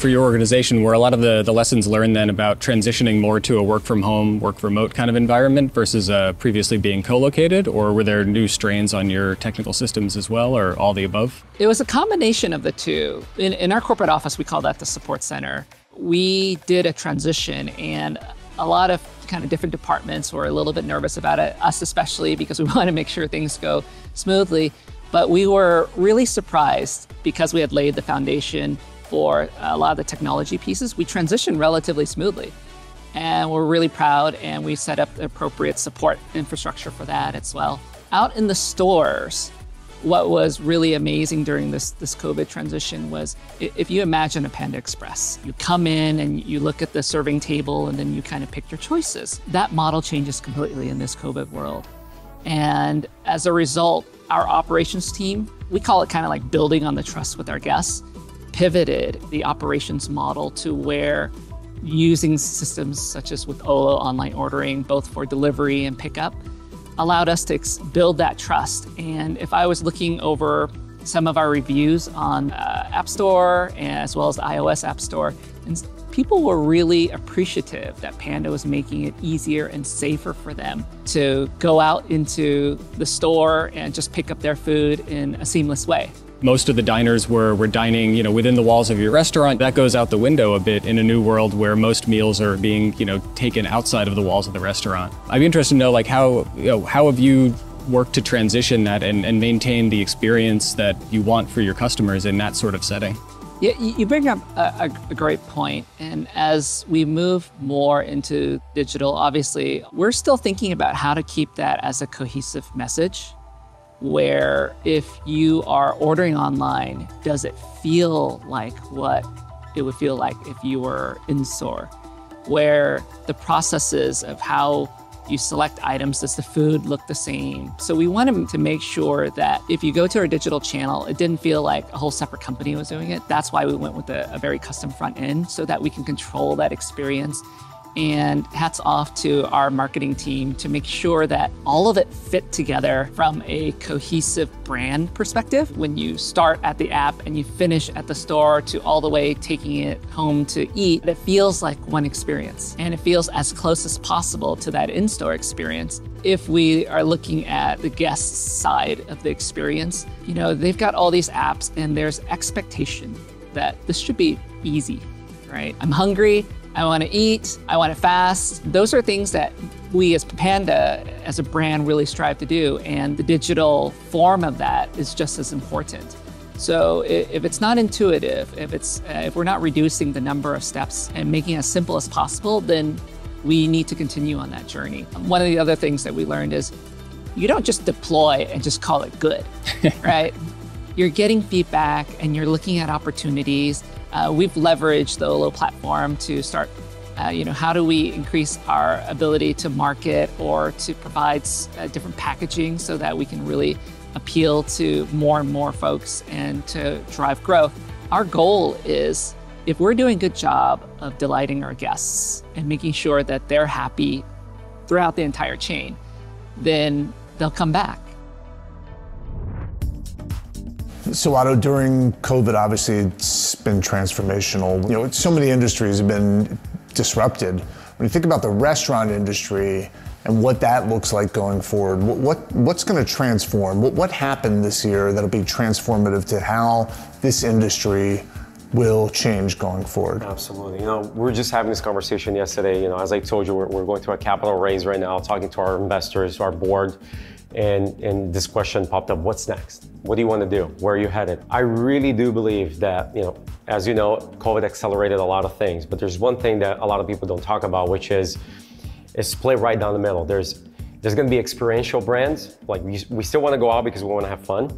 for your organization, were a lot of the lessons learned then about transitioning more to a work from home, work remote kind of environment versus previously being co-located? Or were there new strains on your technical systems as well, or all the above? It was a combination of the two. In our corporate office, we call that the support center. We did a transition, and a lot of kind of different departments were a little bit nervous about it, us especially, because we want to make sure things go smoothly. But we were really surprised because we had laid the foundation for a lot of the technology pieces. We transitioned relatively smoothly, and we're really proud, and we set up the appropriate support infrastructure for that as well. Out in the stores, what was really amazing during this COVID transition was, if you imagine a Panda Express, you come in and you look at the serving table and then you kind of pick your choices. That model changes completely in this COVID world. And as a result, our operations team, we call it kind of like building on the trust with our guests, pivoted the operations model to where using systems such as with Olo online ordering, both for delivery and pickup, allowed us to build that trust. And if I was looking over some of our reviews on App Store as well as the iOS App Store, and people were really appreciative that Panda was making it easier and safer for them to go out into the store and just pick up their food in a seamless way. Most of the diners were dining, within the walls of your restaurant. That goes out the window a bit in a new world where most meals are being, taken outside of the walls of the restaurant. I'd be interested to know, how have you worked to transition that and maintain the experience that you want for your customers in that sort of setting? Yeah, you bring up a great point. And as we move more into digital, obviously, we're still thinking about how to keep that as a cohesive message, where if you are ordering online, does it feel like what it would feel like if you were in store? Where the processes of how you select items, does the food look the same? So we wanted to make sure that if you go to our digital channel, it didn't feel like a whole separate company was doing it. That's why we went with a very custom front end, so that we can control that experience. And hats off to our marketing team to make sure that all of it fit together from a cohesive brand perspective. When you start at the app and you finish at the store, to all the way taking it home to eat, it feels like one experience, and it feels as close as possible to that in-store experience. If we are looking at the guest side of the experience, they've got all these apps, and there's expectation that this should be easy, right? I'm hungry, I want to eat, I want to fast. Those are things that we as Panda, as a brand, really strive to do. And the digital form of that is just as important. So if it's not intuitive, if we're not reducing the number of steps and making it as simple as possible, then we need to continue on that journey. One of the other things that we learned is you don't just deploy and just call it good, right? You're getting feedback and you're looking at opportunities. We've leveraged the Olo platform to start, how do we increase our ability to market or to provide different packaging so that we can really appeal to more and more folks and to drive growth. Our goal is, if we're doing a good job of delighting our guests and making sure that they're happy throughout the entire chain, then they'll come back. So Otto, during COVID, obviously it's been transformational. So many industries have been disrupted. When you think about the restaurant industry and what that looks like going forward, what's going to transform? What happened this year that'll be transformative to how this industry will change going forward? Absolutely. We were just having this conversation yesterday. As I told you, we're going through a capital raise right now, talking to our investors, our board, and this question popped up: what's next? What do you want to do? Where are you headed? I really do believe that, as you know, COVID accelerated a lot of things, but there's one thing that a lot of people don't talk about, which is split right down the middle. There's going to be experiential brands, like we still want to go out because we want to have fun,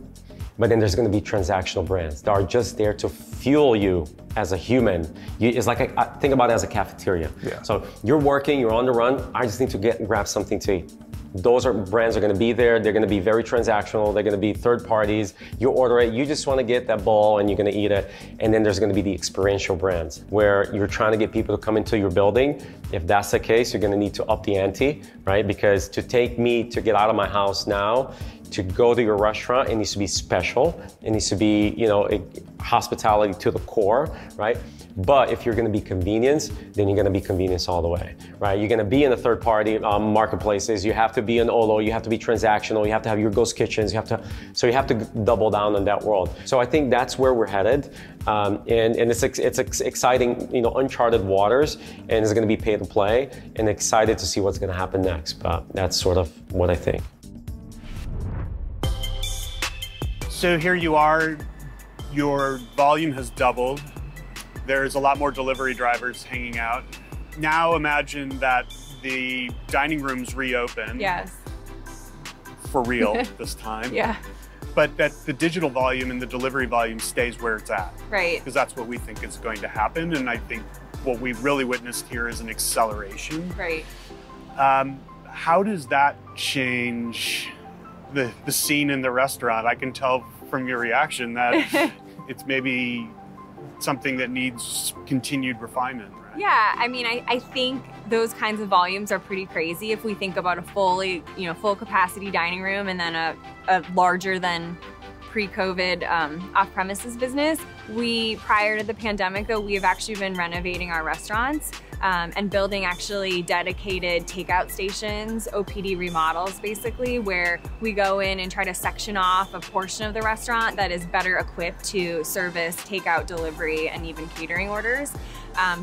but then there's going to be transactional brands that are just there to fuel you as a human. It's like, think about it as a cafeteria. Yeah. So you're working, you're on the run, I just need to grab something to eat. Those brands are going to be there. They're going to be very transactional. They're going to be third parties. You order it. You just want to get that bowl and you're going to eat it. And then there's going to be the experiential brands where you're trying to get people to come into your building. If that's the case, you're going to need to up the ante, right? Because to take me to get out of my house now to go to your restaurant, it needs to be special. It needs to be, you know, hospitality to the core, right? But if you're going to be convenience, then you're going to be convenience all the way, right? You're going to be in the third-party marketplaces. You have to be an Olo. You have to be transactional. You have to have your ghost kitchens. So you have to double down on that world. So I think that's where we're headed, and it's exciting, you know, uncharted waters, and it's going to be pay to play, and excited to see what's going to happen next. But that's sort of what I think. So here you are. Your volume has doubled. There's a lot more delivery drivers hanging out. Now imagine that the dining rooms reopen. Yes. For real this time. Yeah. But that the digital volume and the delivery volume stays where it's at. Right. Because that's what we think is going to happen. And I think what we've really witnessed here is an acceleration. Right. How does that change the scene in the restaurant? I can tell from your reaction that it's maybe something that needs continued refinement, right? Yeah, I mean, I think those kinds of volumes are pretty crazy if we think about a full capacity dining room and then a larger than pre-COVID off-premises business. Prior to the pandemic though, we have actually been renovating our restaurants and building actually dedicated takeout stations, OPD remodels basically, where we go in and try to section off a portion of the restaurant that is better equipped to service takeout, delivery, and even catering orders.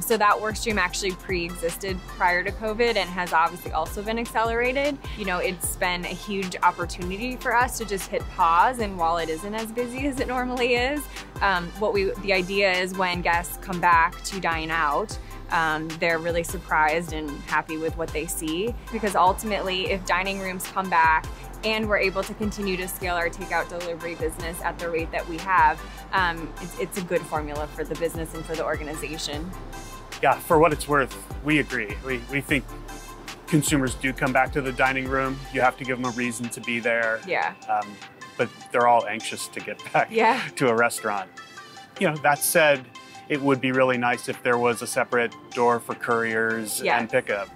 So that work stream actually pre-existed prior to COVID and has obviously also been accelerated. You know, it's been a huge opportunity for us to just hit pause, and while it isn't as busy as it normally is, the idea is when guests come back to dine out, they're really surprised and happy with what they see, because ultimately if dining rooms come back and we're able to continue to scale our takeout delivery business at the rate that we have, it's a good formula for the business and for the organization. Yeah, for what it's worth, we agree. We think consumers do come back to the dining room. You have to give them a reason to be there. Yeah. But they're all anxious to get back to a restaurant. You know, that said, it would be really nice if there was a separate door for couriers and pickup.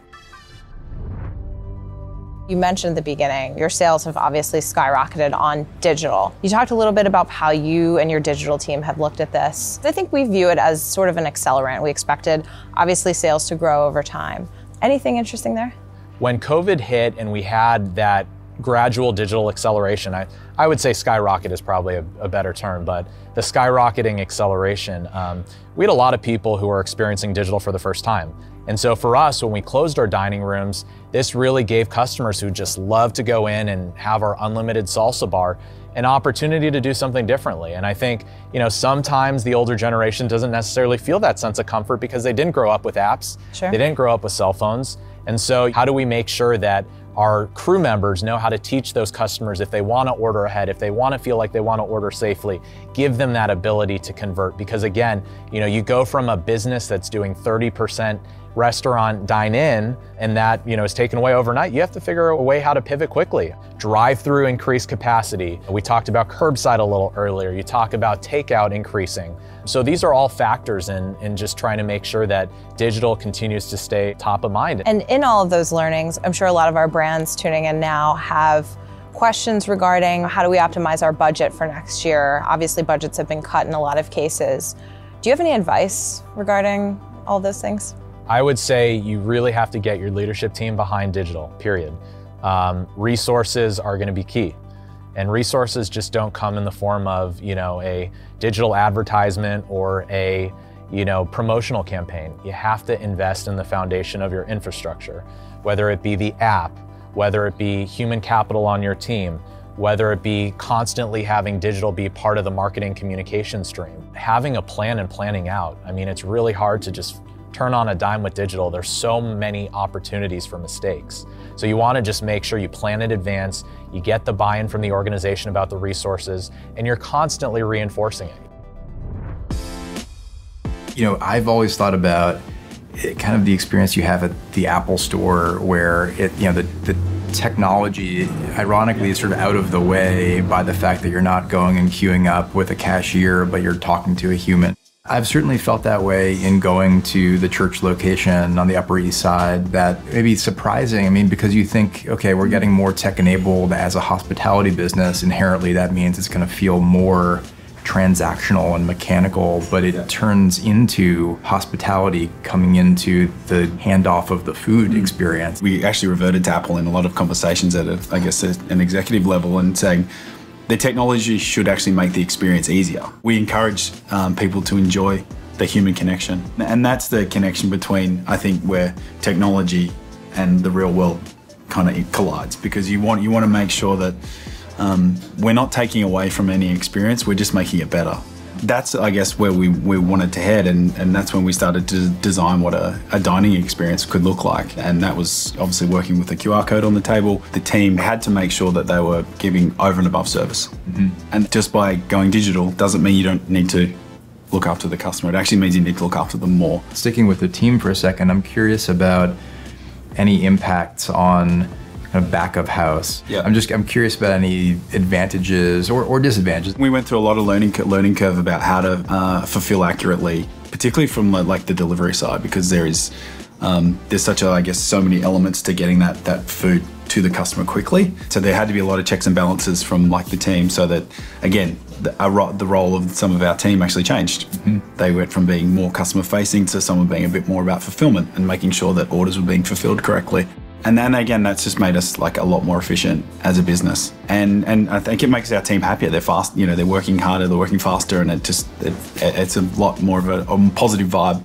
You mentioned at the beginning, your sales have obviously skyrocketed on digital. You talked a little bit about how you and your digital team have looked at this. I think we view it as sort of an accelerant. We expected, obviously, sales to grow over time. Anything interesting there? When COVID hit and we had that gradual digital acceleration, I would say skyrocket is probably a better term, but the skyrocketing acceleration, we had a lot of people who were experiencing digital for the first time. And so for us, when we closed our dining rooms, this really gave customers who just love to go in and have our unlimited salsa bar an opportunity to do something differently. And I think, you know, sometimes the older generation doesn't necessarily feel that sense of comfort because they didn't grow up with apps. Sure. They didn't grow up with cell phones. And so how do we make sure that our crew members know how to teach those customers, if they want to order ahead, if they want to feel like they want to order safely, give them that ability to convert? Because again, you know, you go from a business that's doing 30% restaurant dine-in and that, you know, is taken away overnight. You have to figure a way how to pivot quickly. Drive-through increased capacity. We talked about curbside a little earlier. You talk about takeout increasing. So these are all factors in just trying to make sure that digital continues to stay top of mind. And in all of those learnings, I'm sure a lot of our brands tuning in now have questions regarding how do we optimize our budget for next year. Obviously, budgets have been cut in a lot of cases. Do you have any advice regarding all those things? I would say you really have to get your leadership team behind digital, period. Resources are going to be key. And resources just don't come in the form of, you know, a digital advertisement or a, you know, promotional campaign. You have to invest in the foundation of your infrastructure, whether it be the app, whether it be human capital on your team, whether it be constantly having digital be part of the marketing communication stream. Having a plan and planning out. I mean, it's really hard to just turn on a dime with digital. There's so many opportunities for mistakes. So you want to just make sure you plan in advance, you get the buy-in from the organization about the resources, and you're constantly reinforcing it. You know, I've always thought about kind of the experience you have at the Apple store where the technology, ironically, is sort of out of the way by the fact that you're not going and queuing up with a cashier, but you're talking to a human. I've certainly felt that way in going to the church location on the Upper East Side. That may be surprising. I mean, because you think, okay, we're getting more tech-enabled as a hospitality business. Inherently, that means it's going to feel more transactional and mechanical, but it turns into hospitality coming into the handoff of the food experience. We actually reverted to Apple in a lot of conversations at, I guess, an executive level, and saying the technology should actually make the experience easier. We encourage people to enjoy the human connection. And that's the connection between, I think, where technology and the real world kind of collides, because you want to make sure that we're not taking away from any experience, we're just making it better. That's, I guess, where we wanted to head, and that's when we started to design what a dining experience could look like. And that was obviously working with the QR code on the table. The team had to make sure that they were giving over and above service. And just by going digital doesn't mean you don't need to look after the customer. It actually means you need to look after them more. Sticking with the team for a second, I'm curious about any impacts on back of house. Yeah. I'm curious about any advantages or disadvantages. We went through a lot of learning curve about how to fulfill accurately, particularly from like the delivery side, because there's such I guess so many elements to getting that food to the customer quickly. So there had to be a lot of checks and balances from like the team, so that again the role of some of our team actually changed. They went from being more customer facing to someone being a bit more about fulfillment and making sure that orders were being fulfilled correctly. And then again, that's just made us like a lot more efficient as a business. And I think it makes our team happier. They're fast, they're working harder, they're working faster, and it's a lot more of a positive vibe.